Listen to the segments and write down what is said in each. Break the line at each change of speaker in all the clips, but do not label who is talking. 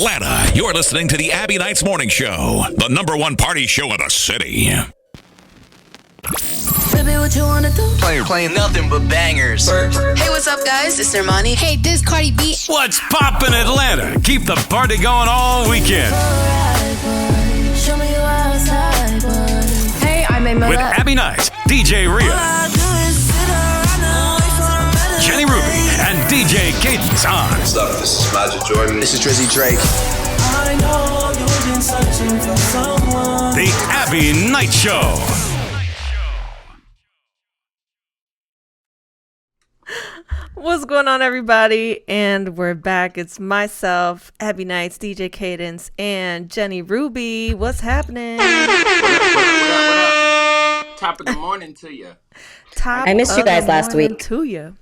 Atlanta, you're listening to the Abbie Knights Morning Show, the #1 party show in the city.
Baby, what you wanna do?
Playing nothing but bangers.
Hey, what's up, guys? It's Armani.
Hey, this Cardi B.
What's poppin' Atlanta? Keep the party going all weekend.
Show me you outside, boy.
Hey, I'm a
With Abbie Knights, DJ Rhea, Jenny Ruby, and DJ Cadence on.
What's up? This is Magic Jordan.
This is Drizzy Drake.
I know you've been searching for someone.
The Abbie Knights Show.
What's going on, everybody? And we're back. It's myself, Abbie Knights, DJ Cadence, and Jenny Ruby. What's happening?
What up? Top of the morning to you.
I missed you guys last week.
To you.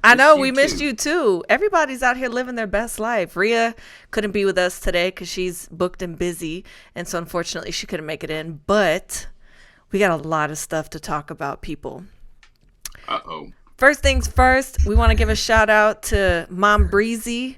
I know, we missed you too. Everybody's out here living their best life. Rhea couldn't be with us today because she's booked and busy, and so unfortunately she couldn't make it in. But we got a lot of stuff to talk about, people.
Uh-oh.
First things first, we want to give a shout out to Mom Breezy,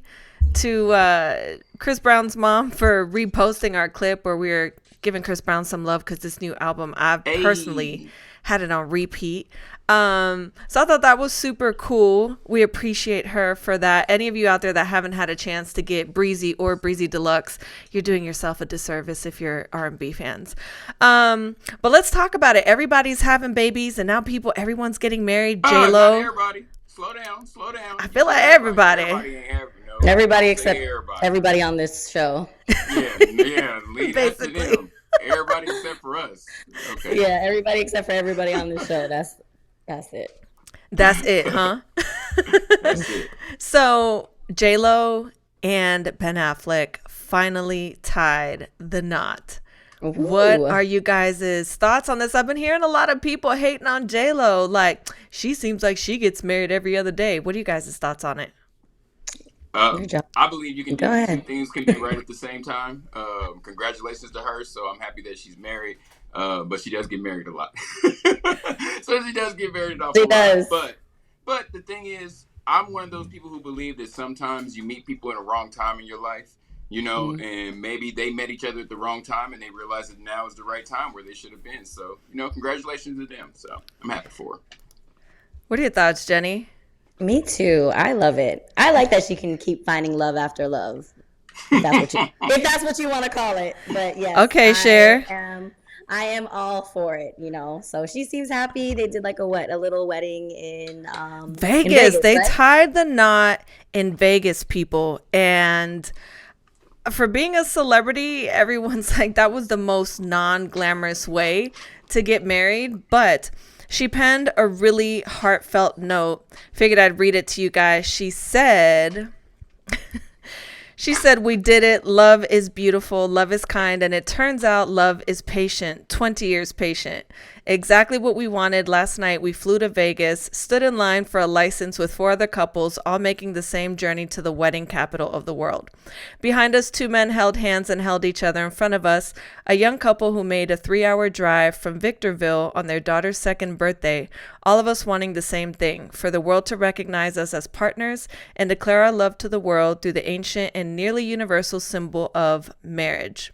to Chris Brown's mom for reposting our clip where we were giving Chris Brown some love because this new album, I've personally had it on repeat. So I thought that was super cool. We appreciate her for that. Any of you out there that haven't had a chance to get Breezy or Breezy Deluxe, you're doing yourself a disservice if you're R&B fans. But let's talk about it. Everybody's having babies, and now everyone's getting married. J-Lo.
Everybody, slow down.
I feel like everybody.
Everybody except everybody on this show.
Yeah, lead us to them. Everybody except for us. Okay.
Yeah, everybody except for everybody on this show. That's it.
That's it, huh?
That's it.
So J-Lo and Ben Affleck finally tied the knot. Ooh. What are you guys' thoughts on this? I've been hearing a lot of people hating on J-Lo. Like, she seems like she gets married every other day. What are you guys' thoughts on it?
I believe you can do two things can be right at the same time. Congratulations to her. So I'm happy that she's married. But she does get married a lot. So she does get married an awful lot. But the thing is, I'm one of those people who believe that sometimes you meet people in the wrong time in your life, you know, and maybe they met each other at the wrong time and they realize that now is the right time where they should have been. So, you know, congratulations to them. So I'm happy for her.
What are your thoughts, Jenny?
Me too. I love it. I like that she can keep finding love after love. If that's what you want to call it. But yes.
Okay, Cher.
I am all for it, you know. So she seems happy. They did like a little wedding in
Vegas. They
right?
tied the knot in Vegas, people. And for being a celebrity, everyone's like, that was the most non-glamorous way to get married. But she penned a really heartfelt note. Figured I'd read it to you guys. She said, we did it. Love is beautiful. Love is kind. And it turns out love is patient. 20 years patient. Exactly what we wanted. Last night, we flew to Vegas, stood in line for a license with 4 other couples, all making the same journey to the wedding capital of the world. Behind us, 2 men held hands and held each other. In front of us, a young couple who made a 3-hour drive from Victorville on their daughter's 2nd birthday, all of us wanting the same thing, for the world to recognize us as partners and declare our love to the world through the ancient and nearly universal symbol of marriage.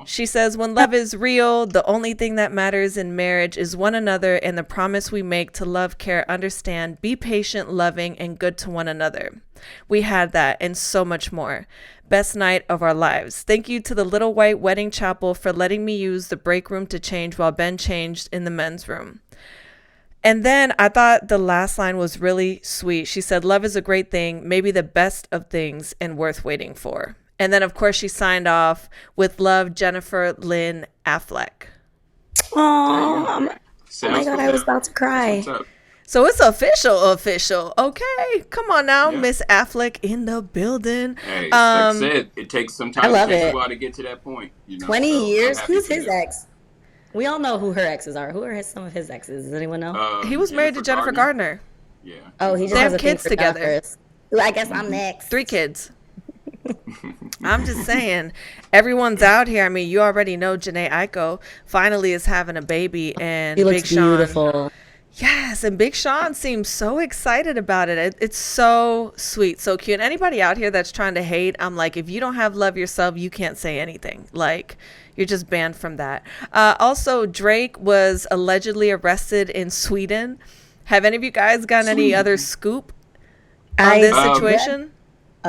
She says, when love is real, the only thing that matters in marriage is one another and the promise we make to love, care, understand, be patient, loving, and good to one another. We had that and so much more. Best night of our lives. Thank you to the Little White Wedding Chapel for letting me use the break room to change while Ben changed in the men's room. And then I thought the last line was really sweet. She said, love is a great thing, maybe the best of things and worth waiting for. And then, of course, she signed off with love, Jennifer Lynn Affleck.
Oh my God, I was about to cry.
So it's official. Okay, come on now, Miss Affleck in the building.
Hey, like I said, it takes some time.
I love it.
A while to get to that point. You know,
20 years. Who's his ex? We all know who her exes are. Who are some of his exes? Does anyone know?
He was married to Jennifer Gardner.
Yeah.
Oh, he just
they
has
have
a thing
kids
for
together.
doctors. Ooh, I guess I'm next.
3 kids. I'm just saying, everyone's out here. I mean, you already know Janae Aiko finally is having a baby, and
She
Big
looks
Sean.
beautiful.
Yes, and Big Sean seems so excited about it. It's so sweet, so cute. Anybody out here that's trying to hate, I'm like, if you don't have love yourself, you can't say anything. Like, you're just banned from that. Also, Drake was allegedly arrested in Sweden. Have any of you guys gotten any other scoop on this situation?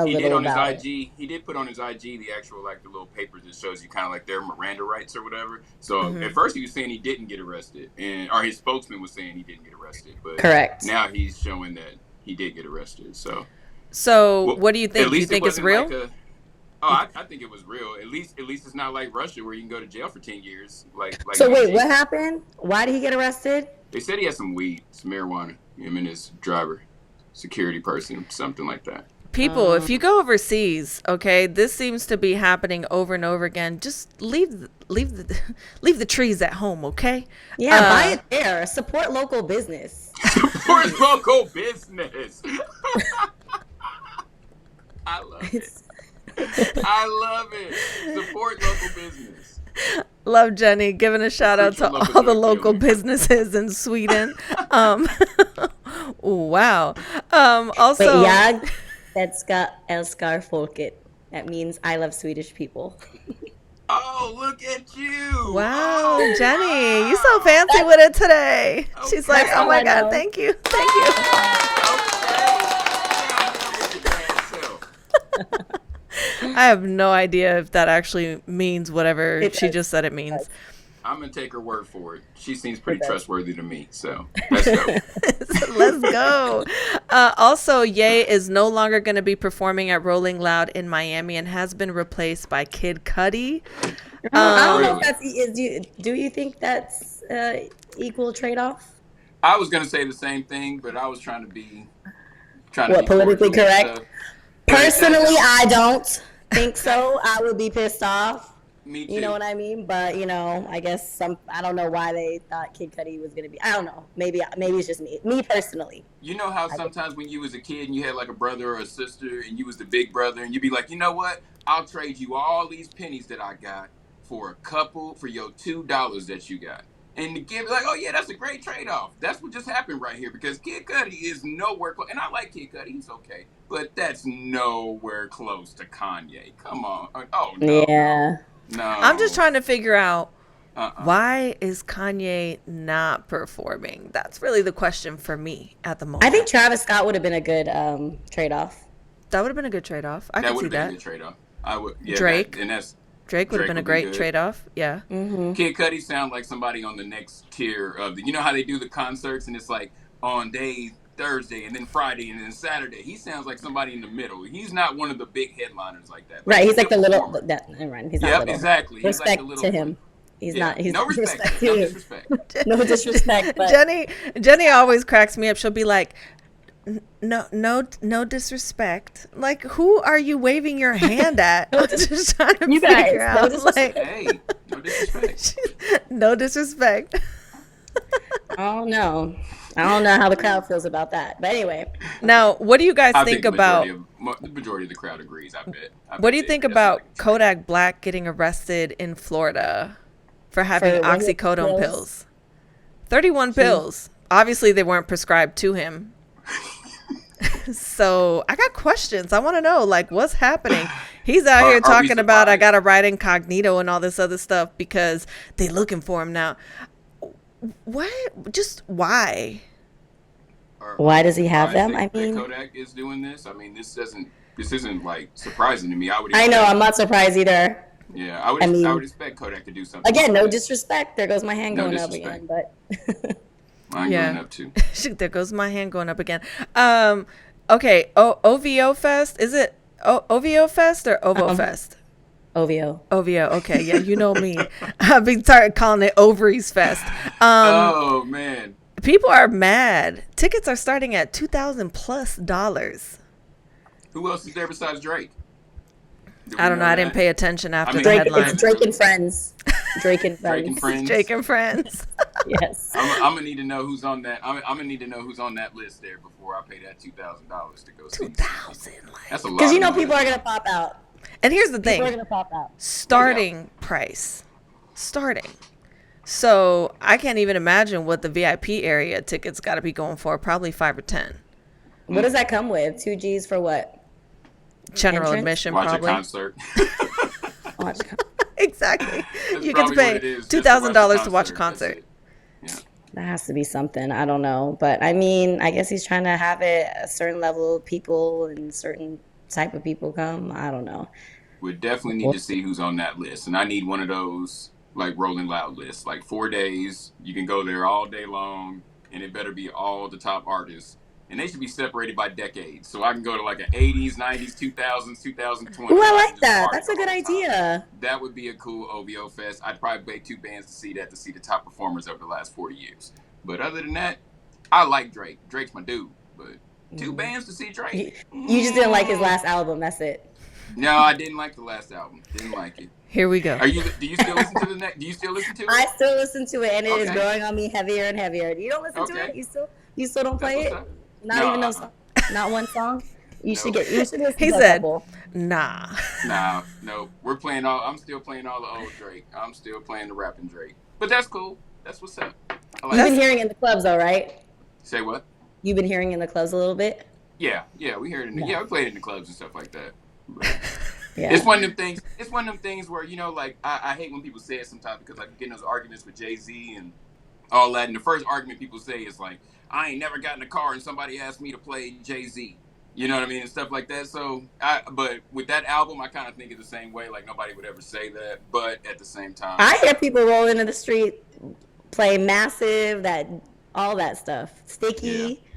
He did on his IG. He did put on his IG the actual, like, the little papers that shows you kind of like their Miranda rights or whatever. So at first he was saying he didn't get arrested, or his spokesman was saying he didn't get arrested. But
correct.
Now he's showing that he did get arrested. So
what do you think? Do you think it's real?
Like I think it was real. At least it's not like Russia where you can go to jail for 10 years.
So wait, what happened? Why did he get arrested?
They said he had some weed, some marijuana. Him and his driver, security person, something like that.
People, if you go overseas, okay, this seems to be happening over and over again. Just leave the trees at home, okay?
Yeah, buy it there. Support local business.
Support local business. I love it. I love it. Support local business.
Love Jenny giving a shout out to all the local businesses in Sweden. Wow. Also,
jag älskar folket. That means I love Swedish people.
Oh, look at you.
Wow, Jenny, you so fancy with it today. Okay. She's like, oh my God, thank you. Thank you. I have no idea if that actually means whatever she just said it means.
I'm going to take her word for it. She seems pretty trustworthy to me, so let's go.
Let's go. Also, Ye is no longer going to be performing at Rolling Loud in Miami and has been replaced by Kid Cudi.
I don't know if that's... Do you think that's equal trade-off?
I was going to say the same thing, but I was trying to be...
politically correct? Personally, I don't think so. I would be pissed off.
Me too.
You know what I mean? But, I guess I don't know why they thought Kid Cudi was going to be, I don't know. Maybe it's just me personally.
You know how sometimes when you was a kid and you had like a brother or a sister and you was the big brother and you'd be like, you know what? I'll trade you all these pennies that I got for your $2 that you got. And the kid be like, oh yeah, that's a great trade-off. That's what just happened right here because Kid Cudi is nowhere close. And I like Kid Cudi, he's okay. But that's nowhere close to Kanye. Come on. Oh, no.
Yeah.
No.
I'm just trying to figure out why is Kanye not performing? That's really the question for me at the moment.
I think Travis Scott would have been a good trade-off.
That would have been a good trade-off. I can see that. That would have been a good
trade-off. I would. Yeah,
Drake. Drake would have been a great trade-off. Yeah.
Mm-hmm.
Kid Cudi sound like somebody on the next tier of the. You know how they do the concerts and it's like on day Thursday and then Friday and then Saturday. He sounds like somebody in the middle. He's not one of the big headliners like that.
Right. He's like the little. He's not little.
Exactly.
Respect
he's like the little
to him. He's not. He's
no respect. No disrespect.
No disrespect. But.
Jenny always cracks me up. She'll be like, no disrespect. Like, who are you waving your hand at? I'm just trying to figure out.
Hey, no disrespect.
No disrespect.
Oh no. I don't know how the crowd feels about that. But anyway.
Now, what do you guys think about...
The majority of the crowd agrees, I bet.
What do you think about Kodak Black getting arrested in Florida for having oxycodone pills? 31 pills. Obviously, they weren't prescribed to him. So, I got questions. I want to know, like, what's happening? He's out here talking about, I got to write incognito and all this other stuff because they looking for him now. What? Just why?
Why does he have them?
I mean, Kodak is doing this. I mean, this isn't like surprising to me.
I know. I'm not surprised either.
Yeah, I would expect Kodak to do something.
Again, no disrespect. There goes my hand going up again. But
mine going up too.
There goes my hand going up again. Okay. OVO Fest. Is it OVO Fest or Ovo Fest?
OVO.
Okay, yeah, you know me. I've been started calling it Ovaries Fest.
Oh man,
people are mad. Tickets are starting at $2,000+.
Who else is there besides Drake?
I don't know. I didn't pay attention after the headline.
It's Drake and Friends. Drake and
Friends.
Yes.
I'm gonna need to know who's on that. I'm gonna need to know who's on that list there before I pay that $2,000 to go see.
$2,000.
That's a lot.
Because people are gonna pop out.
And here's the thing.
People are gonna pop out.
Starting price. So I can't even imagine what the VIP area tickets got to be going for. Probably 5 or 10.
What does that come with? 2 G's for what?
General
Entrance?
admission,
Watch
probably.
a concert.
Exactly.
That's
You get to
probably what
pay
it is, just
$2,000 to watch a
That's
concert.
it. Yeah.
That has to be something. I don't know. But I mean, I guess he's trying to have it a certain level of people and certain type of people come. I don't know.
We definitely need to see who's on that list. And I need one of those, like, Rolling Loud lists. Like, 4 days. You can go there all day long. And it better be all the top artists. And they should be separated by decades. So I can go to, like, an 80s, 90s, 2000s, 2020.
Ooh, I like that. That's a good idea.
That would be a cool OVO Fest. I'd probably pay 2 bands to see that, to see the top performers over the last 40 years. But other than that, I like Drake. Drake's my dude. But 2 bands to see Drake.
You just didn't like his last album. That's it.
No, I didn't like the last album. Didn't like it.
Here we go.
Do you still listen to the next? Do you still listen to it?
I still listen to it, and it is
Okay.
growing on me heavier and heavier. You don't listen to
Okay.
it? You still don't play
That's
it?
what's up.
Not
No,
even no song? Not one song? You should listen
He
to a
said,
couple.
nah.
Nah, no. I'm still playing all the old Drake. I'm still playing the rapping Drake. But that's cool. That's what's up. I like
You've been
it.
hearing in the clubs, though, right?
Say what?
You've been hearing in the clubs a little bit?
Yeah, we heard it. We played it in the clubs and stuff like that. But
Yeah.
it's one of them things. It's one of them things where, you know, like, I hate when people say it sometimes, because like, you get in those arguments with Jay-Z and all that, and the first argument people say is like, I ain't never got in a car and somebody asked me to play Jay-Z. You know what I mean? And stuff like that. So, but with that album, I kind of think it the same way. Like, nobody would ever say that. But at the same time,
I hear people roll into the street, play Massive, all that stuff. Sticky.
Yeah.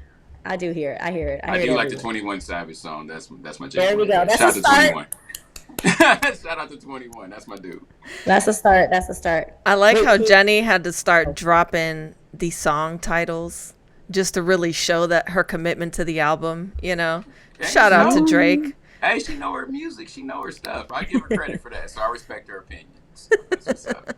I do hear it. I hear it.
I
hear
do
it
like the
everywhere.
21 Savage song. That's my jam.
There we go. That's
Shout
a
out to
start.
21. Shout out to 21. That's my dude.
That's a start. That's a start.
I like
Wait,
how
who-
Jenny had to start dropping the song titles just to really show that her commitment to the album, you know.
Hey,
Shout out to Drake.
Hey, she know her music. She know her stuff. I give her credit for that, so I respect her opinions. So that's what's up.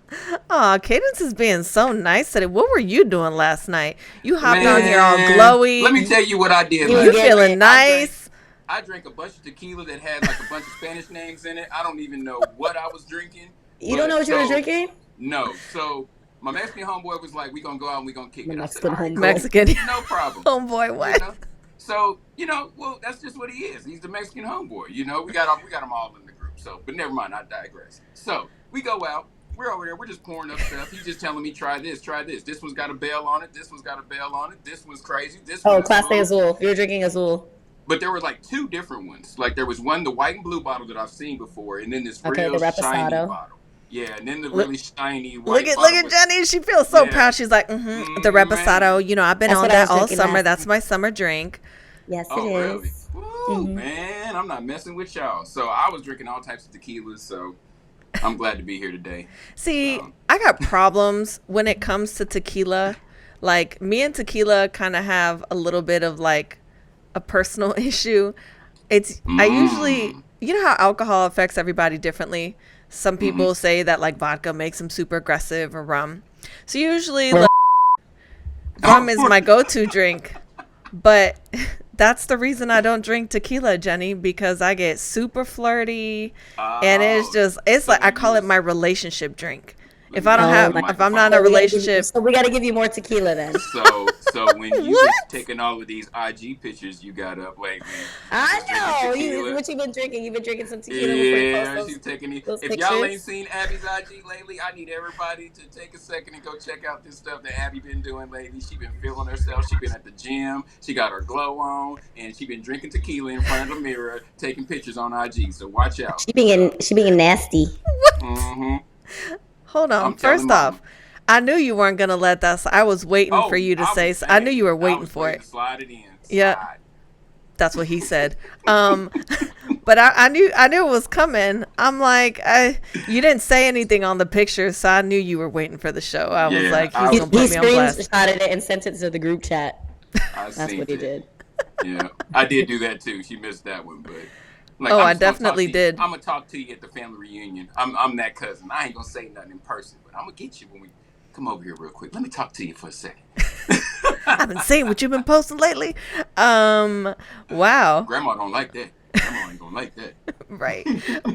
Aw, Cadence is being so nice today. What were you doing last night? You hopped on here all glowy.
Let me tell you what I did.
You
last night.
feeling nice.
I drank a bunch of tequila that had like a bunch of Spanish names in it. I don't even know what I was drinking.
You don't know what you were drinking?
No. So my Mexican homeboy was like, "We gonna go out and we gonna kick it." I said,
Mexican
"All right,
homeboy.
cool.
Mexican.
No problem."
Homeboy, what?
You know? So, you know, well, that's just what he is. He's the Mexican homeboy. You know, we got them all in the group. So, but never mind, I digress. So we go out. We're over there. We're just pouring up stuff. He's just telling me, try this, try this. This one's got a bell on it. This one's got a bell on it. This one's crazy. This
Oh,
one's
Class A
wrong.
Azul. You were drinking Azul.
But there were like 2 different ones. Like there was one, the white and blue bottle that I've seen before, and then this
Okay,
real
the
shiny
Reposado.
bottle. Yeah, and then the really shiny white
Look
bottle
at
with-
Jenny. She feels so
Yeah.
proud. She's like, the
man.
Reposado. You know, I've been
That's
on
what I
that
was
all
drinking
summer.
last
That's my summer drink.
Yes,
Oh,
it
really?
is.
Woo, man, I'm not messing with y'all. So I was drinking all types of tequilas, so I'm glad to be here today.
See, I got problems when it comes to tequila. Like, me and tequila kind of have a little bit of like a personal issue. I usually, you know how alcohol affects everybody differently. Some people say that like vodka makes them super aggressive, or rum. So usually like, rum is my go-to drink. But that's the reason I don't drink tequila, Jenny, because I get super flirty, and it's like I call it my relationship drink. If I don't if I'm not in a relationship,
So we got to give you more tequila then.
So when you was taking all of these IG pictures you got up lately,
I know.
tequila.
What you been drinking? You've been drinking some tequila before you
yeah,
post
she's taking these.
those
If y'all
pictures?
ain't seen Abbie's IG lately, I need everybody to take a second and go check out this stuff that Abbie been doing lately. She been feeling herself. She been at the gym. She got her glow on, and she been drinking tequila in front of the mirror, taking pictures on IG. So watch out.
She being nasty.
Mm-hmm.
hold on.
I'm telling
First
Mama.
off, I knew you weren't gonna let that. I was waiting for you to say. I knew you were waiting for it.
Slide it in.
Yeah.
Slide.
That's what he said. But I knew it was coming. I'm like, you didn't say anything on the picture, so I knew you were waiting for the show. I was
Yeah,
like,
I
he's
was-
gonna
He
put me on blast.
screenshotted it and sent it to the group chat.
I
That's
seen
what he
it.
did.
Yeah, I did do that too. She missed that one, but like,
Oh,
I'm
I
just gonna
definitely
talk to you.
did.
I'm gonna talk to you at the family reunion. I'm that cousin. I ain't gonna say nothing in person, but I'm gonna get you when we come over here real quick. Let me talk to you for a second.
I've been seeing what you've been posting lately. Wow.
Grandma don't like that. grandma ain't gonna like that.
Right.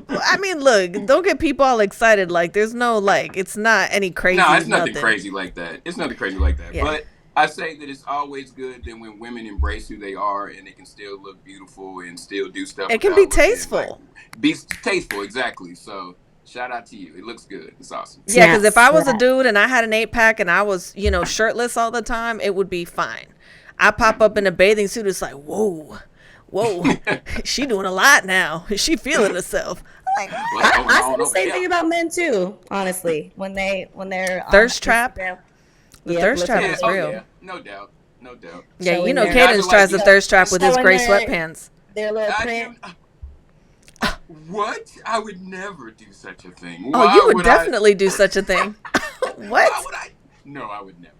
I mean, look, don't get people all excited. Like, there's no, like, it's not any crazy.
No, it's nothing
nothing.
crazy like that. It's nothing crazy like that.
Yeah.
But I say that it's always good that when women embrace who they are and they can still look beautiful and still do stuff.
It can be
without looking
tasteful.
like, be tasteful, exactly. So shout out to you. It looks good. It's awesome.
Yeah, because if I was a dude and I had an 8-pack and I was, you know, shirtless all the time, it would be fine. I pop up in a bathing suit, it's like, whoa, she doing a lot now. She feeling herself. Like,
I say the same thing about men too, honestly. When they're
thirst trap.
Yeah,
thirst trap is real.
Yeah. No doubt.
Yeah,
So
you know,
in
Cadence tries to thirst trap with his
So
gray
in
sweatpants.
their little print.
What? I would never do such a thing.
Oh, you would definitely do such a thing. What?
Why would I? No, I would never.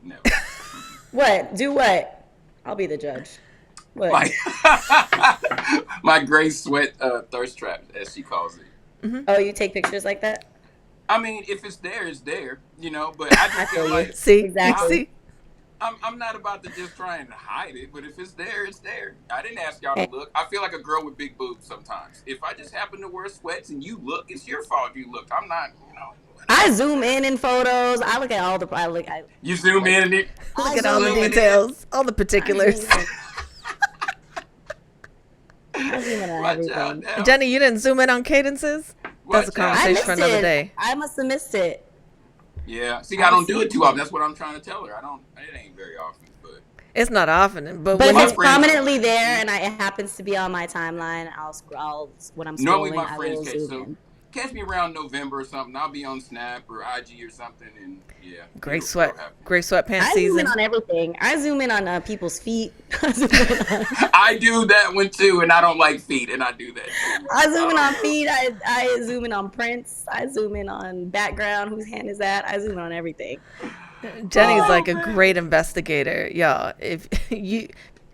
Never.
What? Do what? I'll be the judge. What?
My gray sweat thirst trap, as she calls it.
Mm-hmm.
Oh, you take pictures like that?
I mean, if it's there, it's there. You know, but I just feel like
See,
exactly.
I'm not about to just try and hide it, but if it's there, it's there. I didn't ask y'all to look. I feel like a girl with big boobs sometimes. If I just happen to wear sweats and you look, it's your fault if you look. I'm not, you know.
I zoom in photos. I look at all the.
You zoom in and it.
Look at all the details, all the particulars.
I zoom in on everything.
Jenny, you didn't zoom in on Cadences? That's a conversation for another day.
I must have missed it.
Yeah. See, I don't do it too often. That's what I'm trying to tell her. It ain't very often, but.
It's not often, but
if
when
it's prominently there and it happens to be on my timeline, I'll scroll when I'm scrolling.
Normally my
I
friends
will
catch me around November or something. I'll be on Snap or IG or something, and yeah.
Great sweatpants
I
season.
zoom in on everything. I zoom in on people's feet.
I do that one too, and I don't like feet, and I do that too.
I zoom in on feet. I zoom in on prints. I zoom in on background. Whose hand is that? I zoom in on everything.
Jenny's like a great investigator, y'all. If you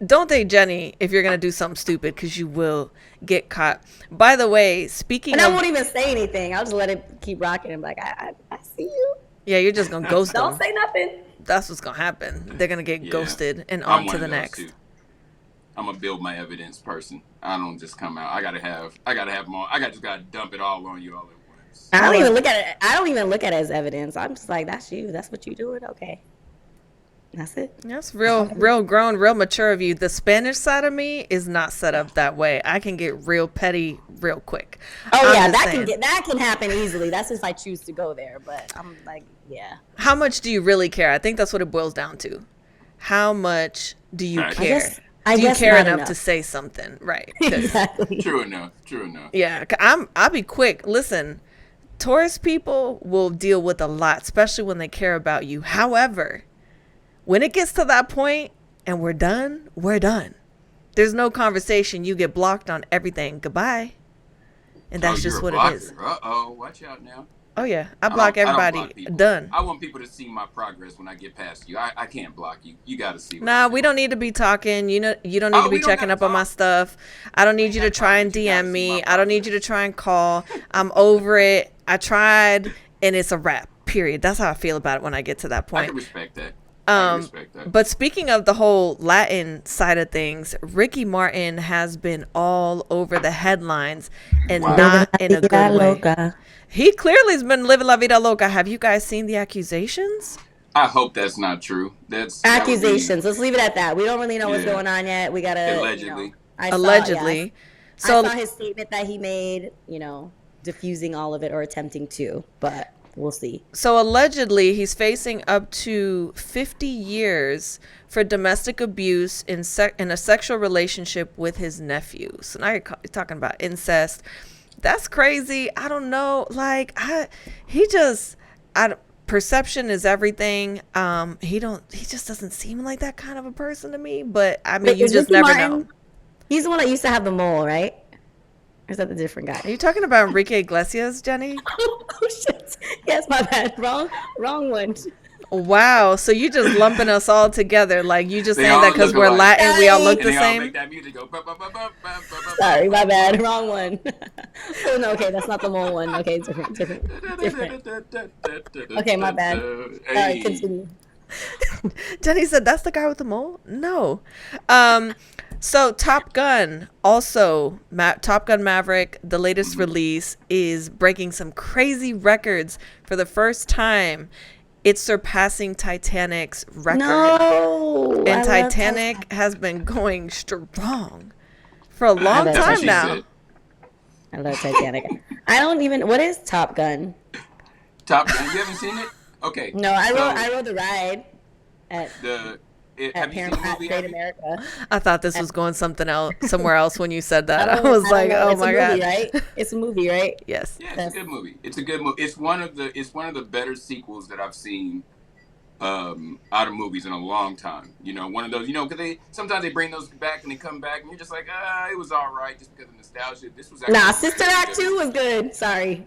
don't date Jenny if you're gonna do something stupid, because you will get caught. By the way, speaking
and
of,
I won't even say anything. I'll just let it keep rocking. And be like, I see you.
Yeah, you're just gonna ghost them.
Don't say nothing.
That's what's gonna happen. They're gonna get ghosted and on to the next.
Too. I'm a build my evidence person. I don't just come out. I gotta have more. I just gotta dump it all on you all at once.
I don't even look at it. I don't even look at it as evidence. I'm just like, that's you. That's what you doing. Okay. That's it.
That's real grown, real mature of you. The Spanish side of me is not set up that way. I can get real petty real quick.
Oh yeah, that can happen easily. That's if I choose to go there. But I'm like, yeah.
How much do you really care? I think that's what it boils down to. How much do you care?
I
do you
guess
care
not
enough to say something? Right.
Exactly.
True enough.
Yeah, I'll be quick. Listen, Taurus people will deal with a lot, especially when they care about you. However, when it gets to that point and we're done, we're done. There's no conversation. You get blocked on everything. Goodbye. And that's just what it is.
Uh-oh, watch out now.
Oh, yeah. I block everybody.
I don't block
Done.
I want people to see my progress when I get past you. I can't block you. You got to see.
Nah, we don't need to be talking. You don't need to be checking up on my stuff. I don't need you to try and DM me. I don't need you to try and call. I'm over it. I tried, and it's a wrap. Period. That's how I feel about it when I get to that point.
I can respect that.
But speaking of the whole Latin side of things, Ricky Martin has been all over the headlines and not in a good way. He clearly has been living la vida loca. Have you guys seen the accusations?
I hope that's not true. That's
accusations. Let's leave it at that. We don't really know what's going on yet. We gotta
allegedly.
Allegedly.
So I saw his statement that he made. Diffusing all of it or attempting to, but we'll see.
So allegedly, he's facing up to 50 years for domestic abuse in a sexual relationship with his nephew. So now you're talking about incest. That's crazy. I don't know. Perception is everything. He just doesn't seem like that kind of a person to me. But I mean, you just never know.
He's the one that used to have the mole, right? Or is that the different guy?
Are you talking about Enrique Iglesias, Jenny?
Oh shit! Yes, my bad. Wrong one.
Wow, so you just lumping us all together. Like, you just saying that because we're Latin, we all look the same?
Sorry, my bad. Wrong one. Oh, no, okay, that's not the mole one. Okay, different. Okay, my bad. All right, continue.
Jenny said, that's the guy with the mole? No. So Top Gun, also, Top Gun Maverick, the latest release, is breaking some crazy records for the first time. It's surpassing Titanic's record.
No!
And Titanic has been going strong for a long time now.
I love Titanic. I don't even... What is Top Gun?
Top Gun? You haven't seen it? Okay.
No, I rode the ride at...
Have you seen the movie?
Great America.
I thought this was going somewhere else when you said that. I was like, oh my god!
Right? It's a movie, right?
Yes.
Yeah, it's a good movie. It's a good movie. It's one of the better sequels that I've seen out of movies in a long time. You know, one of those. You know, because sometimes they bring those back and they come back and you're just like, it was all right just because of nostalgia. This was actually
Sister Act 2 was good. Sorry.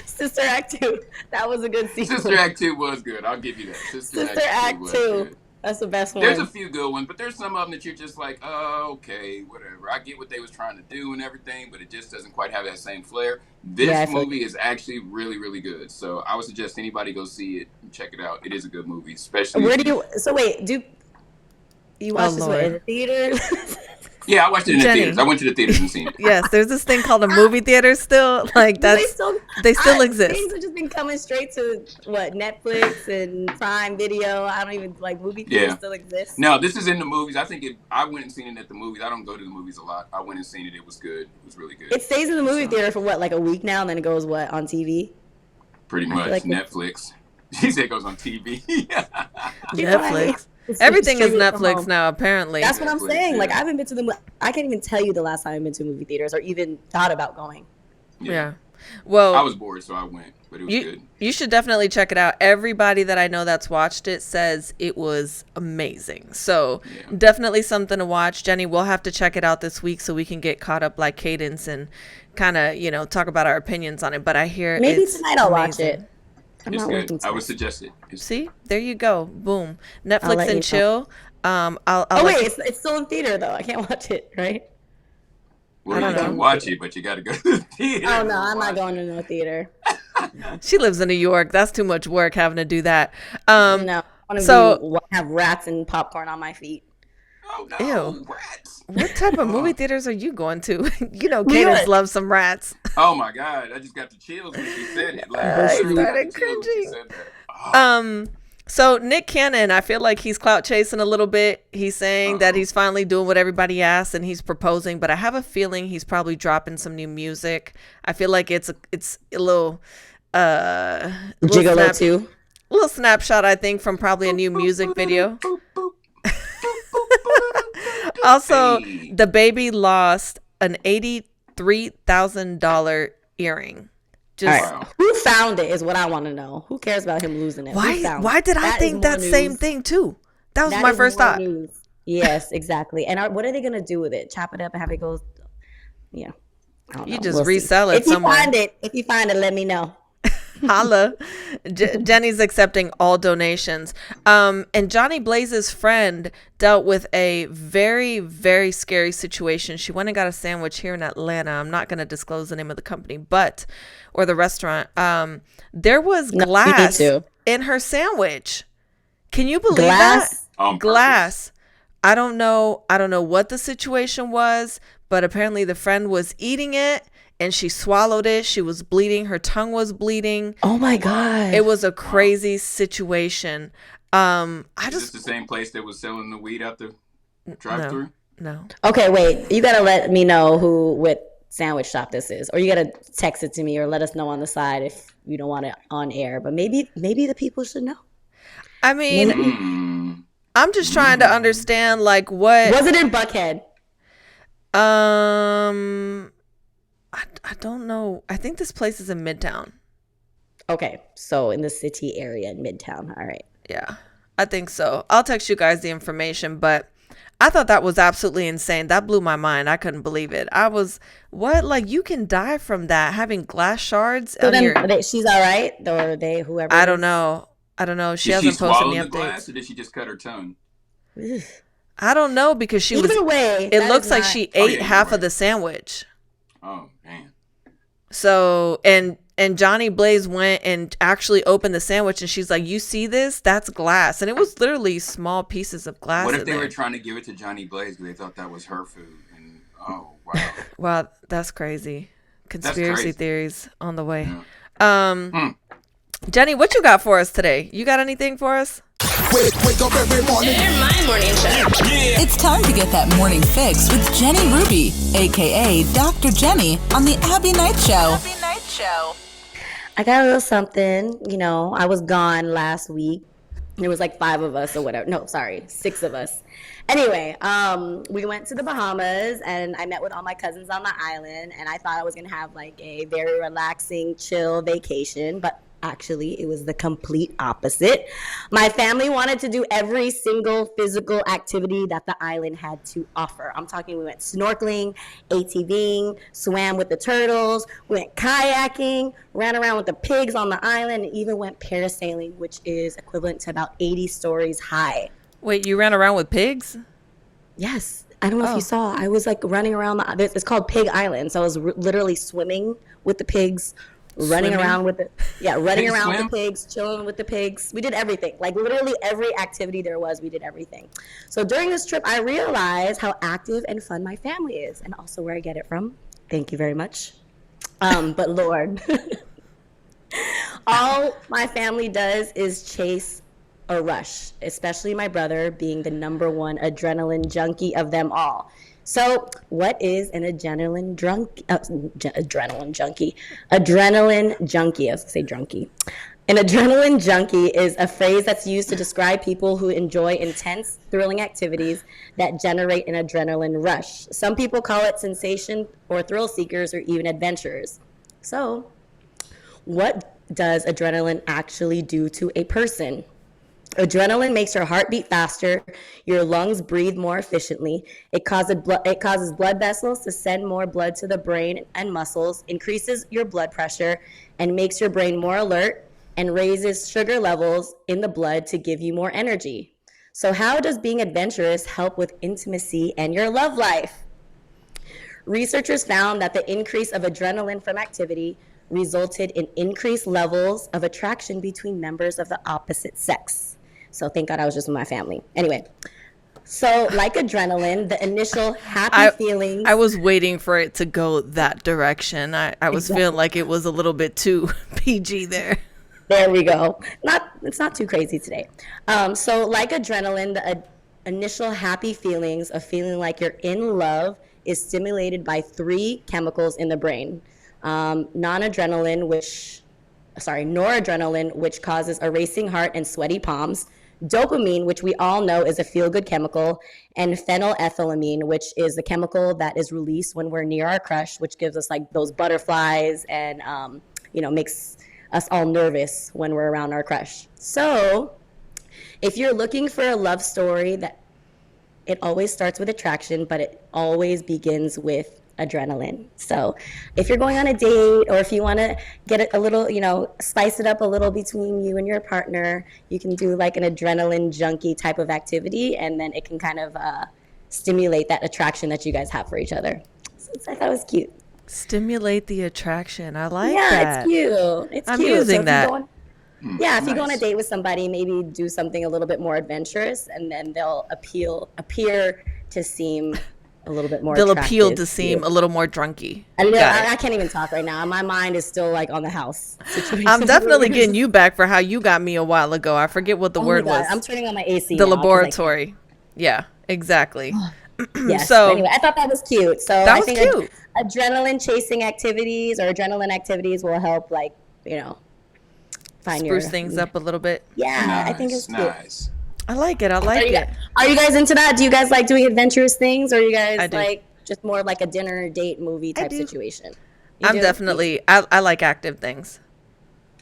Sister Act 2. That was a good sequel.
Sister Act 2 was good. I'll give you that. Sister
Act 2. Good. That's the best one.
There's a few good ones, but there's some of them that you're just like, okay, whatever. I get what they was trying to do and everything, but it just doesn't quite have that same flair. This movie is actually really, really good. So I would suggest anybody go see it and check it out. It is a good movie, especially.
So wait, do you watch this in the theater?
Yeah, I watched it in the theaters. I went to the theaters and seen it.
Yes, there's this thing called a movie theater still. Like they still exist. Things
have just been coming straight to Netflix and Prime Video. I don't even movie theaters still exist.
No, this is in the movies. I think I went and seen it at the movies. I don't go to the movies a lot. I went and seen it. It was good. It was really good.
It stays in the movie theater for a week now, and then it goes on TV.
Pretty much Netflix. She said it goes on TV.
Netflix. Everything is Netflix now, apparently.
That's what I'm saying. I haven't been to I can't even tell you the last time I've been to movie theaters or even thought about going.
Yeah. Well,
I was bored, so I went, but it was good.
You should definitely check it out. Everybody that I know that's watched it says it was amazing. So definitely something to watch. Jenny, we'll have to check it out this week so we can get caught up like Cadence and kind of, talk about our opinions on it. But I hear
maybe tonight I'll watch it.
It's good. I would suggest it.
See, there you go. Boom. Netflix and chill.
It's still in theater though. I can't watch it, right?
Well, you can watch it, but you got to go to the theater.
Oh no, I'm not going to no theater.
She lives in New York. That's too much work having to do that.
No, I want to have rats and popcorn on my feet.
Oh no, ew. Rats.
What type of movie theaters are you going to? Cadence loves some rats.
Oh my God, I just got the chills when she said it.
I started cringing. So Nick Cannon, I feel like he's clout chasing a little bit. He's saying that he's finally doing what everybody asks and he's proposing, but I have a feeling he's probably dropping some new music. I feel like it's a little
Gigolo too.
A little snapshot, I think, from probably a new music video. Also, DaBaby lost an $83,000 earring.
Who found it is what I want to know. Who cares about him losing it?
Why did I think that same thing too? That was my first thought.
News. Yes, exactly. And what are they gonna do with it? Chop it up and have it go? Yeah, I don't know.
You just resell it somewhere.
If you find it, let me know.
Holla. Jenny's accepting all donations. And Johnny Blaze's friend dealt with a very, very scary situation. She went and got a sandwich here in Atlanta. I'm not going to disclose the name of the company, or the restaurant. There was glass in her sandwich. Can you believe that? Glass. I don't know what the situation was, but apparently the friend was eating it. And she swallowed it. She was bleeding. Her tongue was bleeding.
Oh my God.
It was a crazy situation.
Is this the same place that was selling the weed out the drive-thru?
No.
Okay, wait. You got to let me know what sandwich shop this is. Or you got to text it to me or let us know on the side if you don't want it on air. But maybe the people should know.
I mean, I'm just trying to understand what.
Was it in Buckhead?
I don't know. I think this place is in Midtown.
Okay, so in the city area in Midtown. All right.
Yeah, I think so. I'll text you guys the information, but I thought that was absolutely insane. That blew my mind. I couldn't believe it. I was, what? You can die from that, having glass shards.
So then she's all right? Or whoever?
I don't know. She hasn't posted any updates.
Glass, or did she just cut her tongue?
I don't know because she
Either way,
it looks like she ate half of the sandwich.
Oh, man.
So, and And Johnny Blaze went and actually opened the sandwich, and she's like, "You see this? That's glass." And it was literally small pieces of glass.
What if they were trying to give it to Johnny Blaze because they thought that was her food? And oh wow,
wow, that's crazy. Conspiracy theories on the way.
Yeah.
Jenny, what you got for us today? You got anything for us?
Wake up every morning.
They're my morning show.
Yeah.
It's time to get that morning fix with Jenny Ruby, aka Dr. Jenny, on the Abbie Knights Show.
Abbie Knights Show. I got a little something. You know, I was gone last week. There was like 5 of us or whatever. No, sorry, 6 of us. Anyway, we went to the Bahamas, and I met with all my cousins on the island, and I thought I was going to have like a very relaxing, chill vacation, but actually, it was the complete opposite. My family wanted to do every single physical activity that the island had to offer. I'm talking, we went snorkeling, ATVing, swam with the turtles, we went kayaking, ran around with the pigs on the island, and even went parasailing, which is equivalent to about 80 stories high.
Wait, you ran around with pigs?
Yes. I don't know if you saw. I was like running around. It's called Pig Island. So I was literally swimming with the pigs, running around with the pigs, chilling with the pigs. We did everything. Like literally every activity there was, we did everything. So during this trip, I realized how active and fun my family is, and also where I get it from. Thank you very much. But Lord, all my family does is chase a rush, especially my brother being the number one adrenaline junkie of them all. So what is an adrenaline junkie? I was going to say drunkie. An adrenaline junkie is a phrase that's used to describe people who enjoy intense, thrilling activities that generate an adrenaline rush. Some people call it sensation or thrill seekers or even adventurers. So what does adrenaline actually do to a person? Adrenaline makes your heart beat faster, your lungs breathe more efficiently, it causes blood vessels to send more blood to the brain and muscles, increases your blood pressure, and makes your brain more alert, and raises sugar levels in the blood to give you more energy. So how does being adventurous help with intimacy and your love life? Researchers found that the increase of adrenaline from activity resulted in increased levels of attraction between members of the opposite sex. So thank God I was just with my family. Anyway, so like adrenaline, the initial happy feelings.
I was waiting for it to go that direction. I was feeling like it was a little bit too PG there.
There we go. It's not too crazy today. So like adrenaline, the initial happy feelings of feeling like you're in love is stimulated by 3 chemicals in the brain. Noradrenaline, which causes a racing heart and sweaty palms, dopamine, which we all know is a feel-good chemical, and phenylethylamine, which is the chemical that is released when we're near our crush, which gives us like those butterflies and makes us all nervous when we're around our crush. So if you're looking for a love story, that it always starts with attraction, but it always begins with adrenaline. So if you're going on a date, or if you want to get it a little, spice it up a little between you and your partner, you can do like an adrenaline junkie type of activity, and then it can kind of stimulate that attraction that you guys have for each other. So I thought it was cute.
Stimulate the attraction. I like
that.
Yeah,
it's cute.
I'm using that.
If you go on a date with somebody, maybe do something a little bit more adventurous, and then they'll appear to seem a little bit more
They'll
attractive
appeal to seem a little more drunky.
I can't even talk right now. My mind is still like on the house situation.
I'm definitely getting you back for how you got me a while ago. I forget what the word was.
I'm turning on my AC.
The laboratory. Yeah, exactly.
Yes.
So
anyway, I thought that was cute. So
I think cute.
Adrenaline chasing activities or adrenaline activities will help,
spruce things up a little bit.
Yeah, nice, I think it's cute.
Nice.
I like it. Are
you guys into that? Do you guys like doing adventurous things, or are you guys like just more like a dinner date movie type situation?
I'm definitely. I like active things.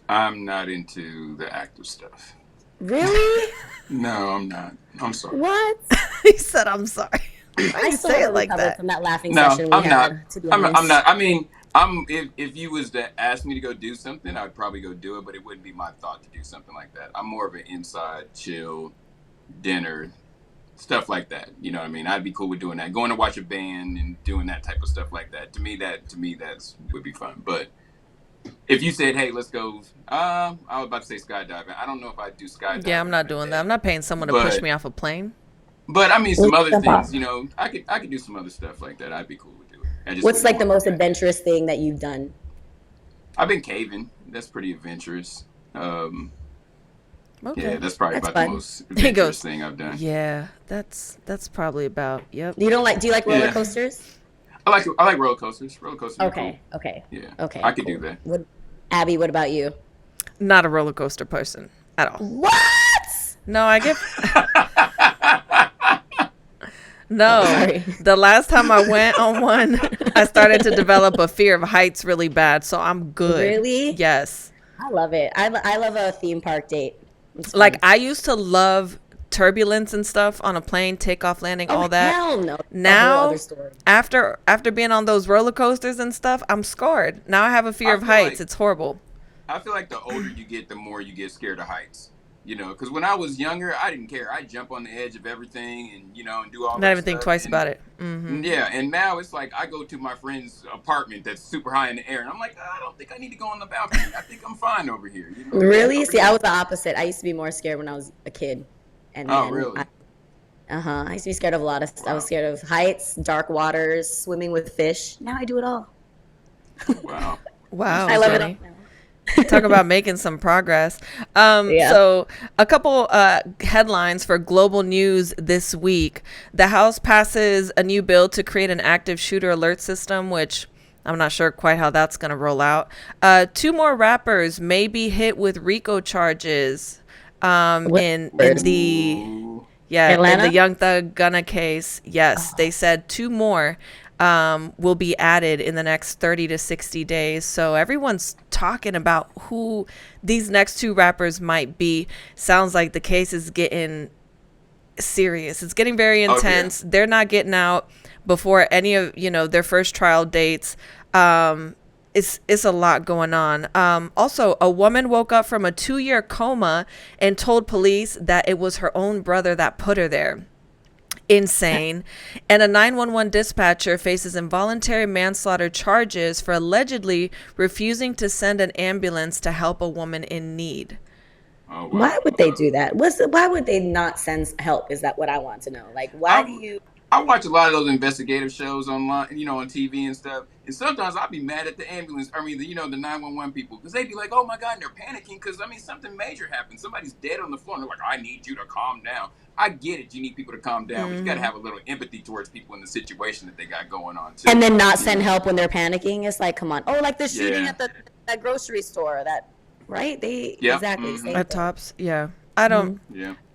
I'm not into the active stuff.
Really?
No, I'm not. I'm sorry.
What?
He said, "I'm sorry." I
say it like that. From that laughing session we had,
I'm not. I mean, if you was to ask me to go do something, I'd probably go do it, but it wouldn't be my thought to do something like that. I'm more of an inside chill dinner, stuff like that. You know what I mean? I'd be cool with doing that. Going to watch a band and doing that type of stuff like that. To me, that's would be fun. But If you said, "Hey, let's go," I was about to say skydiving. I don't know if I do skydiving.
Yeah, I'm not doing that. I'm not paying someone to push me off a plane.
But I mean, some other things. I could do some other stuff like that. I'd be cool with doing.
What's like the most adventurous thing that you've done?
I've been caving. That's pretty adventurous. Okay. Yeah, that's probably about
fun.
The most adventurous thing I've done.
Yeah, that's probably about. Yep.
Do you like roller coasters?
I like roller coasters. Roller coasters.
Okay.
Cool.
Okay.
Yeah.
Okay.
I could do that.
Abby, what about you?
Not a roller coaster person at all.
What?
No, I get. No, the last time I went on one, I started to develop a fear of heights really bad. So I'm good.
Really?
Yes.
I love it. I love a theme park date.
Like I used to love turbulence and stuff on a plane, takeoff, landing, all that.
Hell no.
Now, after being on those roller coasters and stuff, I'm scarred. Now I have a fear of heights. It's horrible.
I feel like the older you get, the more you get scared of heights. Because when I was younger, I didn't care. I'd jump on the edge of everything and, and do all that.
Not even think twice about it. Mm-hmm.
Yeah, and now it's like I go to my friend's apartment that's super high in the air, and I'm like, I don't think I need to go on the balcony. I think I'm fine over here.
Really? See, I was the opposite. I used to be more scared when I was a kid. And
really?
I used to be scared of a lot of stuff. Wow. I was scared of heights, dark waters, swimming with fish. Now I do it all.
Wow.
Wow.
I love it all.
Talk about making some progress. So a couple headlines for global news this week. The House passes a new bill to create an active shooter alert system, which I'm not sure quite how that's going to roll out. 2 more rappers may be hit with RICO charges in the Young Thug Gunna case. Yes, they said 2 more will be added in the next 30 to 60 days. So everyone's talking about who these next 2 rappers might be. Sounds like the case is getting serious. It's getting very intense. Oh, yeah. They're not getting out before any of their first trial dates. It's a lot going on. Also, a woman woke up from a 2-year coma and told police that it was her own brother that put her there. Insane. And a 911 dispatcher faces involuntary manslaughter charges for allegedly refusing to send an ambulance to help a woman in need.
Oh, wow.
Why would they do that? Why would they not send help? Is that what I want to know? Like, why do you...
I watch a lot of those investigative shows online, on TV and stuff. And sometimes I'll be mad at the ambulance, the 911 people, because they be like, oh my God, and they're panicking because, something major happened. Somebody's dead on the floor. And they're like, I need you to calm down. I get it. You need people to calm down. But you got to have a little empathy towards people in the situation that they got going on, too.
And then not send help when they're panicking. It's like, come on. Oh, like the shooting at that grocery store. Right? Exactly.
At Tops, yeah. I don't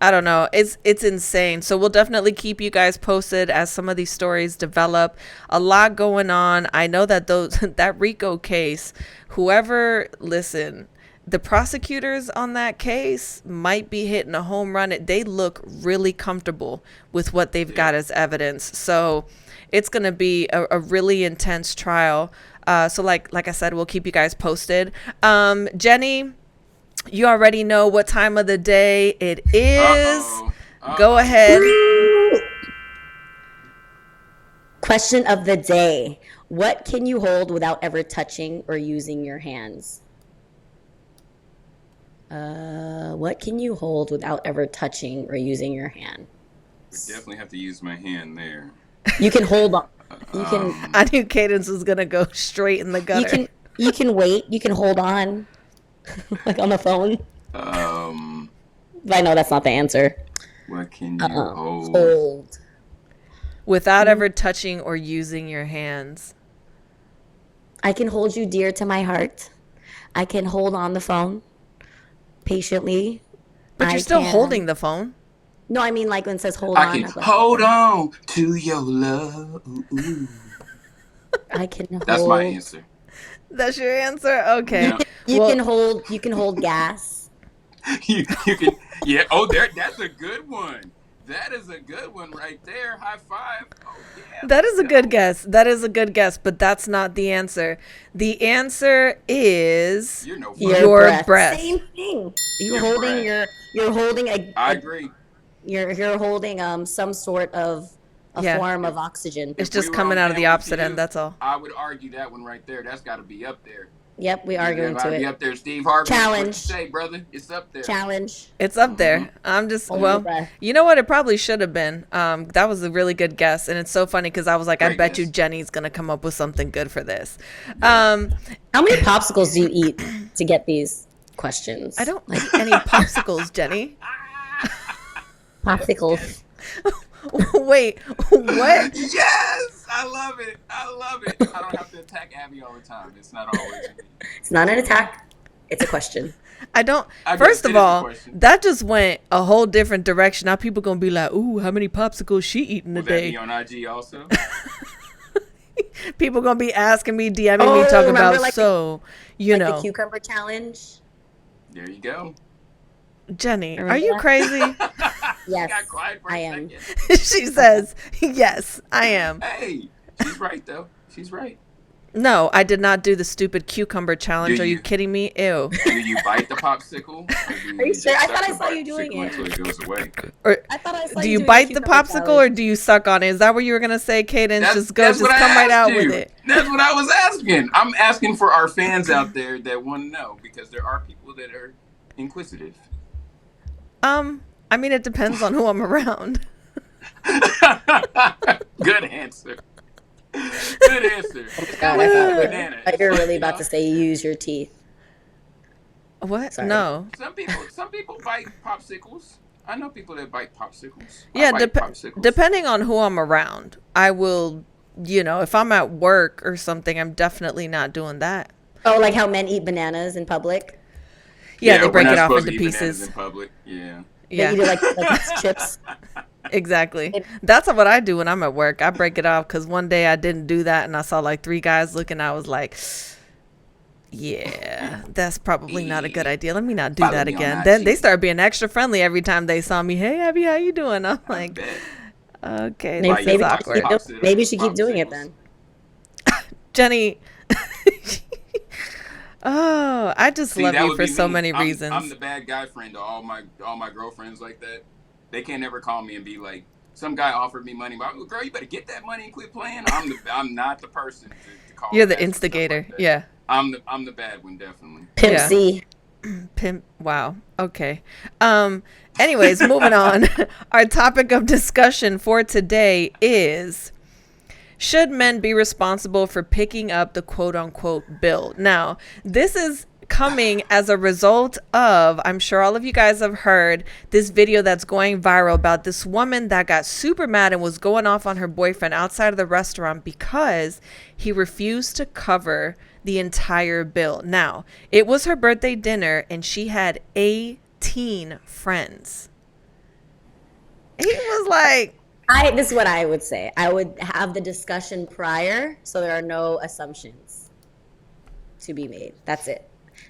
know. It's insane. So we'll definitely keep you guys posted as some of these stories develop. A lot going on. I know that that RICO case, the prosecutors on that case might be hitting a home run. They look really comfortable with what they've got as evidence. So it's going to be a really intense trial. So like I said, we'll keep you guys posted. Jenny, you already know what time of the day it is. Go ahead.
Question of the day. What can you hold without ever touching or using your hands? What can you hold without ever touching or using your hand?
I definitely have to use my hand there.
You can hold on. You can.
I knew Cadence was gonna go straight in the gutter.
You can wait. You can hold on, like on the phone. But I know that's not the answer.
What can you
hold
without ever touching or using your hands?
I can hold you dear to my heart. I can hold on the phone patiently.
But you're still holding the phone.
No, I mean like when it says hold on.
I can hold on to your love. Ooh.
I can hold.
That's my answer.
That's your answer? Okay.
You can hold gas.
you can. Yeah. Oh, that's a good one. That is a good one right there. High five. Oh, yeah.
That is a good guess. But that's not the answer. The answer is your breath.
Same thing. You're holding a.
I agree.
You're holding some sort of form of oxygen.
It's just coming out of the opposite end. That's all.
I would argue that one right there. That's got to be up there.
Yep, we are going to it.
Up there, Steve Harvey.
Challenge.
What you say, brother? It's up there.
Challenge.
It's up there. I'm just, you know what? It probably should have been. That was a really good guess. And it's so funny because I was like, I bet you Jenny's going to come up with something good for this.
How many popsicles do you eat to get these questions?
I don't like any popsicles, Jenny.
Popsicles.
Wait, what?
Yes, I love it. I don't have to attack Abbie all the time. It's not always me.
It's not an attack. It's a question.
First of all, that just went a whole different direction. Now people gonna be like, "Ooh, how many popsicles she eating today?"
Will that be on IG also?
People gonna be asking me, DMing me, talking about
the cucumber challenge.
There you go.
Jenny, are you crazy?
Yes, I am.
She says, yes, I am.
Hey, she's right, though. She's right.
No, I did not do the stupid cucumber challenge. Are you kidding me? Ew.
Do you bite the popsicle?
Are you sure? I thought I saw you doing it.
Until it goes away.
I thought I saw
do you bite the popsicle challenge. Or do you suck on it? Is that what you were going to say, Cadence? Just come right out with it.
That's what I was asking. I'm asking for our fans out there that want to know because there are people that are inquisitive.
I mean, it depends on who I'm around.
Good answer. Good answer.
God, I thought you're really about to say use your teeth.
What?
Sorry.
No.
Some people bite popsicles. I know people that bite popsicles.
Yeah, depending on who I'm around, I will. If I'm at work or something, I'm definitely not doing that.
Oh, like how men eat bananas in public.
Yeah, they break it off into pieces.
In public. Yeah.
They eat it like it's chips.
Exactly. That's what I do when I'm at work. I break it off because one day I didn't do that and I saw like 3 guys looking. I was like, yeah, that's probably not a good idea. Let me not do that again. Then they started being extra friendly every time they saw me. Hey, Abbie, how you doing? I'm like, okay, this is awkward.
Maybe you should keep doing it then.
Jenny. Oh, I just love you for so many reasons.
I'm the bad guy friend to all my girlfriends like that. They can't ever call me and be like, some guy offered me money. But girl, you better get that money and quit playing. I'm not the person to call.
You're the instigator. Like yeah.
I'm the bad one, definitely.
Pimp C.
Pimp. Wow. Okay. Anyways, moving on. Our topic of discussion for today is: should men be responsible for picking up the quote-unquote bill? Now, this is coming as a result of, I'm sure all of you guys have heard this video that's going viral about this woman that got super mad and was going off on her boyfriend outside of the restaurant because he refused to cover the entire bill. Now, it was her birthday dinner and she had 18 friends. He was like...
This is what I would say. I would have the discussion prior so there are no assumptions to be made. That's it.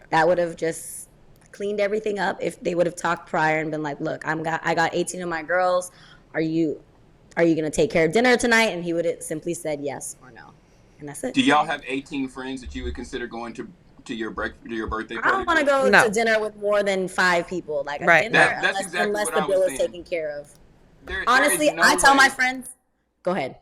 That would have just cleaned everything up if they would have talked prior and been like, look, I got 18 of my girls. Are you going to take care of dinner tonight? And he would have simply said yes or no. And that's it.
Do y'all have 18 friends that you would consider going to your birthday party?
I don't want to go to dinner with more than 5 people. Like a dinner, unless the bill is taken care of. Honestly, I tell my friends, go ahead.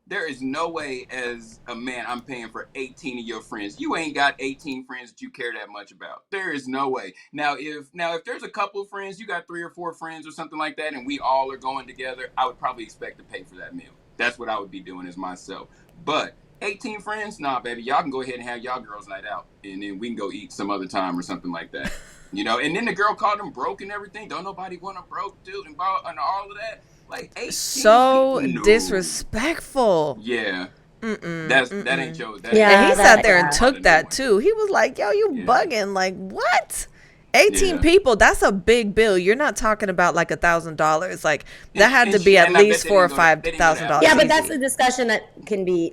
There is no way as a man I'm paying for 18 of your friends. You ain't got 18 friends that you care that much about. There is no way. Now if there's a couple of friends, you got 3 or 4 friends or something like that, and we all are going together, I would probably expect to pay for that meal. That's what I would be doing as myself. But 18 friends, nah, baby, y'all can go ahead and have y'all girls' night out, and then we can go eat some other time or something like that. And then the girl called him broke and everything. Don't nobody want a broke dude and all of that. Like 18
so
people, no.
Disrespectful.
Yeah. That ain't your.
And he sat there and took that too. He was like, "Yo, you bugging? Like what? 18 people? That's a big bill. You're not talking about like $1,000. Like that had to be at least $4,000 or $5,000.
Yeah, but that's a discussion that can be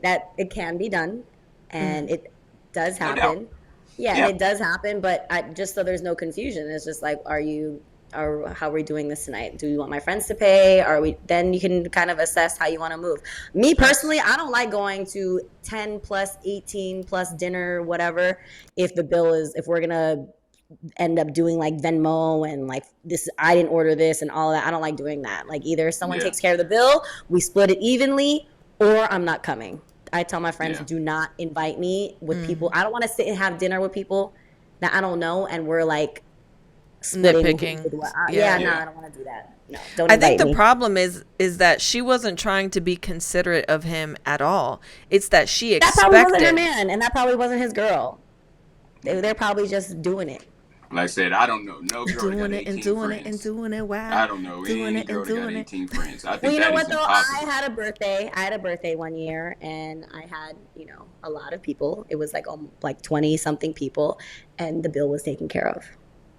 done, and it does happen. No yeah, it does happen. But just so there's no confusion, it's just like, how are we doing this tonight? Do you want my friends to pay? Then you can kind of assess how you want to move. Me personally, I don't like going to 10 plus 18 plus dinner, whatever. If we're going to end up doing like Venmo and like this, I didn't order this and all of that. I don't like doing that. Like either someone takes care of the bill, we split it evenly, or I'm not coming. I tell my friends, do not invite me with people. I don't want to sit and have dinner with people that I don't know, and we're like splitting.
Nitpicking.
No, I don't want to do that. No, don't invite me.
I think the problem is that she wasn't trying to be considerate of him at all. It's that she expected.
That probably wasn't her man, and that probably wasn't his girl. They're probably just doing it.
Like I said, I don't know no girl
doing
that got 18
it and doing
friends.
it and doing it. Wow.
I don't know any girl that got 18 friends. I think
you know what though?
Impossible.
I had a birthday one year, and I had a lot of people. It was like 20 something people, and the bill was taken care of.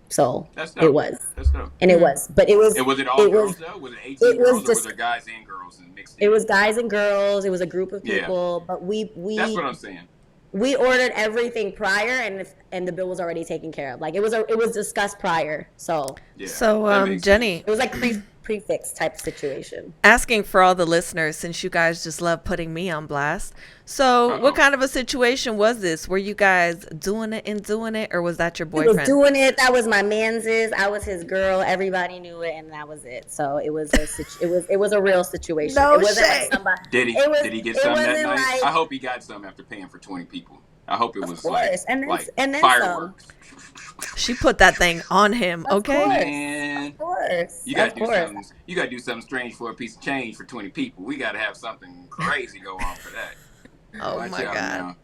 So it was.
That's dope.
And it was, but it was.
Was it all girls though? Was it 18 girls, or was there guys and girls and mixed in?
It was guys and girls. It was a group of people, but we. That's
what I'm saying.
We ordered everything prior, and the bill was already taken care of. Like it was discussed prior. So
Jenny,
it was like prefix type situation.
Asking for all the listeners, since you guys just love putting me on blast. So what kind of a situation was this? Were you guys doing it, or was that your boyfriend?
He was doing it. That was my man's. I was his girl. Everybody knew it, and that was it. So it was a real situation.
No
it wasn't
shame.
Like somebody.
Did he get some that night? Like, I hope he got some after paying for 20 people. I hope it was like fireworks.
Some.
She put that thing on him, okay?
Man,
of course.
You gotta do something. You gotta do something strange for a piece of change for 20 people. We gotta have something crazy go on for that.
Oh my God.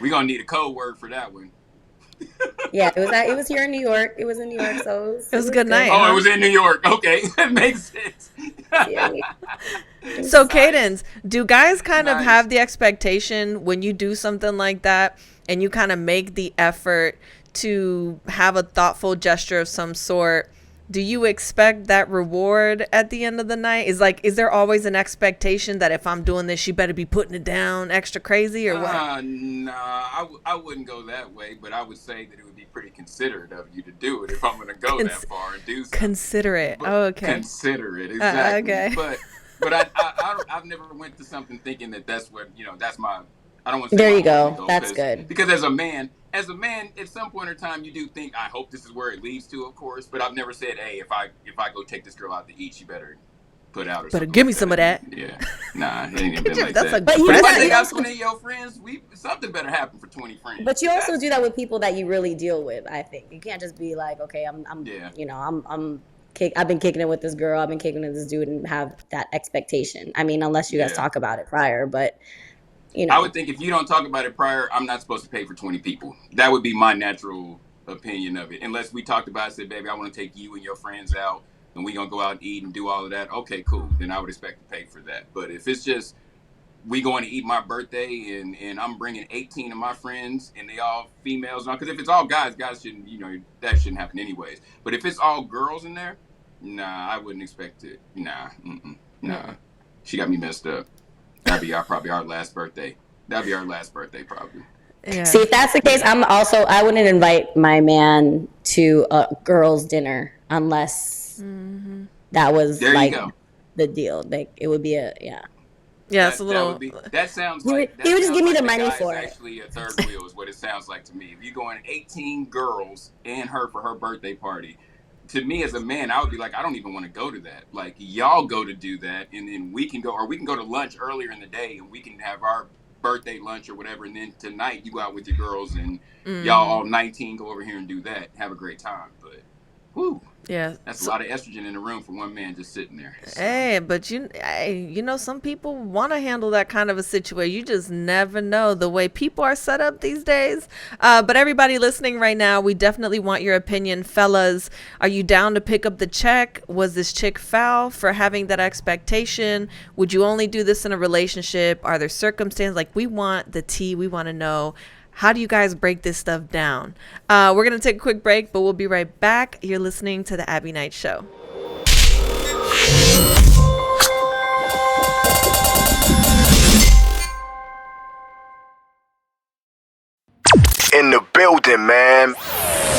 We're gonna need a code word for that one.
Yeah, it was here in New York. It was in New York, so it was
a good night.
Oh, it was in New York. Okay, that makes sense.
So Cadence, do guys kind of have the expectation when you do something like that and you kind of make the effort to have a thoughtful gesture of some sort? Do you expect that reward at the end of the night? Is there always an expectation that if I'm doing this, you better be putting it down extra crazy or what?
Nah, I wouldn't go that way, but I would say that it would be pretty considerate of you to do it if I'm going to go that far and do something.
Considerate.
But
okay.
Considerate, exactly.
Okay.
But I've never went to something thinking that's what, that's my, I don't want to
say. There you go. That's good.
Because as a man, at some point in time, you do think, I hope this is where it leads to, of course. But I've never said, hey, if I go take this girl out to eat, you better put out or something.
Better give me some of that.
Yeah. Nah, it ain't been like that.
But
if I take out 20 of your friends, something better happen for 20 friends.
But you also do that with people that you really deal with, I think. You can't just be like, okay, I've been kicking it with this girl, I've been kicking it with this dude, and have that expectation. I mean, unless you guys talk about it prior, but...
I would think if you don't talk about it prior, I'm not supposed to pay for 20 people. That would be my natural opinion of it. Unless we talked about it, said, baby, I want to take you and your friends out, and we're going to go out and eat and do all of that. Okay, cool. Then I would expect to pay for that. But if it's just, we going to eat my birthday, and I'm bringing 18 of my friends, and they all females, because if it's all guys shouldn't, that shouldn't happen anyways. But if it's all girls in there, nah, I wouldn't expect it. Nah. She got me messed up. That'd be probably our last birthday. That'd be our last birthday, probably.
Yeah.
See, if that's the case, I wouldn't invite my man to a girls' dinner unless that was the deal. Like it would be
Yeah, it's a little.
That sounds
like he would just give me the money for it.
Actually, a third wheel is what it sounds like to me. If you're going 18 girls and her for her birthday party. To me as a man, I would be like, I don't even want to go to that. Like, y'all go to do that, and then we can go to lunch earlier in the day, and we can have our birthday lunch or whatever, and then tonight you go out with your girls, and y'all all 19 go over here and do that. Have a great time. But, whoo.
Yeah.
That's a lot of estrogen in the room for one man just sitting there. So.
Hey, but some people want to handle that kind of a situation. You just never know the way people are set up these days. But everybody listening right now, we definitely want your opinion. Fellas, are you down to pick up the check? Was this chick foul for having that expectation? Would you only do this in a relationship? Are there circumstances? Like, we want the tea. We want to know. How do you guys break this stuff down? We're going to take a quick break, but we'll be right back. You're listening to the Abbie Knights Show.
In the building, man.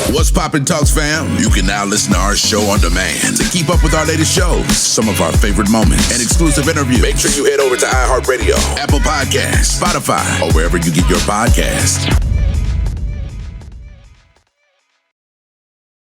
What's poppin', Talks fam? You can now listen to our show on demand. To keep up with our latest shows, some of our favorite moments, and exclusive interviews, make sure you head over to iHeart Radio, Apple Podcasts, Spotify, or wherever you get your podcasts.